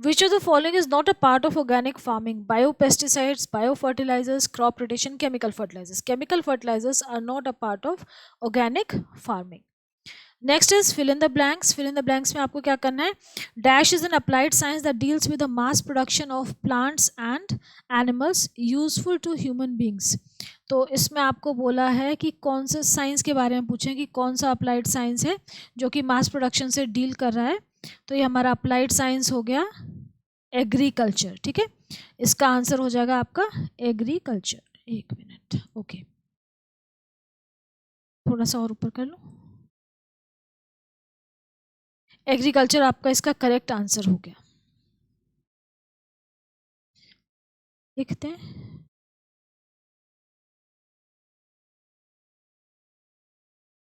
Which of the following is not a part of organic farming? Biopesticides, biofertilizers, crop rotation, chemical fertilizers. Chemical fertilizers are not a part of organic farming. Next is fill in the blanks. Fill in the blanks में आपको क्या करना है? Dash is an applied science that deals with the mass production of plants and animals useful to human beings. तो इसमें आपको बोला है कि कौन से साइंस के बारे में पूछें कि कौन सा अप्लाइड साइंस है जो कि मास प्रोडक्शन से डील कर रहा है। तो ये हमारा अप्लाइड साइंस हो गया एग्रीकल्चर। ठीक है, इसका आंसर हो जाएगा आपका एग्रीकल्चर। एक मिनट, ओके, थोड़ा सा और ऊपर कर लो। एग्रीकल्चर आपका इसका करेक्ट आंसर हो गया। लिखते हैं।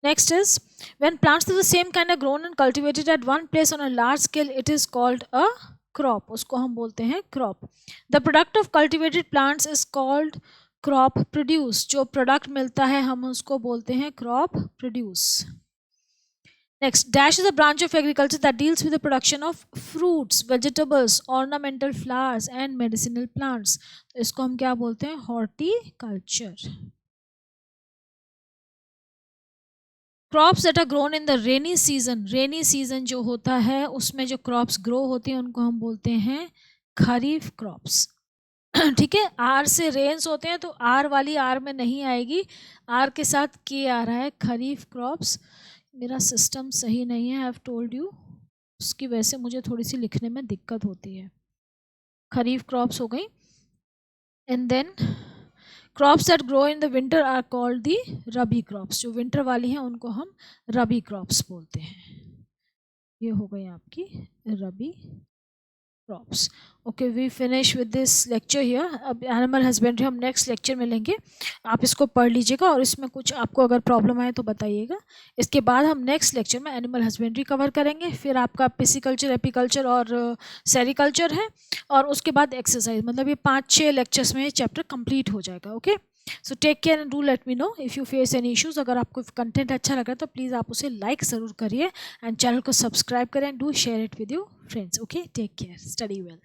Next is when plants of the same kind are grown and cultivated at one place on a large scale, it is called a crop. उसको हम बोलते हैं crop. The product of cultivated plants is called crop produce. जो product मिलता है हम उसको बोलते हैं crop produce. Next, dash is a branch of agriculture that deals with the production of fruits, vegetables, ornamental flowers and medicinal plants. तो इसको हम क्या बोलते हैं? Horticulture. Crops that are grown in the rainy season, rainy season जो होता है उसमें जो क्रॉप्स ग्रो होती हैं उनको हम बोलते हैं खरीफ क्रॉप्स। ठीक है, आर से रेन्स होते हैं तो आर वाली आर में नहीं आएगी, आर के साथ के आ रहा है, खरीफ क्रॉप्स। मेरा सिस्टम सही नहीं है, आई हैव टोल्ड यू, उसकी वजह से मुझे थोड़ी सी लिखने में दिक्कत होती है। खरीफ क्रॉप्स हो गई। And then crops that grow in the winter are called the rabi crops, जो विंटर वाली हैं उनको हम रबी क्रॉप्स बोलते हैं। ये हो गई आपकी rabi crops. Okay, we finish with this lecture here. अब एनिमल हस्बेंड्री हम नेक्स्ट लेक्चर में लेंगे, आप इसको पढ़ लीजिएगा और इसमें कुछ आपको अगर प्रॉब्लम आए तो बताइएगा। इसके बाद हम नेक्स्ट लेक्चर में एनिमल हस्बेंड्री कवर करेंगे, फिर आपका पिसिकल्चर, एपीकल्चर और सेरिकल्चर है, और उसके बाद एक्सरसाइज। मतलब ये 5-6 लेक्चर्स में ये चैप्टर कंप्लीट हो जाएगा। Okay, so take care and do let me know if you face any issues. अगर आपको कंटेंट अच्छा लग रहा है तो प्लीज़ आप उसे लाइक ज़रूर करिए एंड चैनल को सब्सक्राइब करें, do share it with your friends. Okay, take care, study well.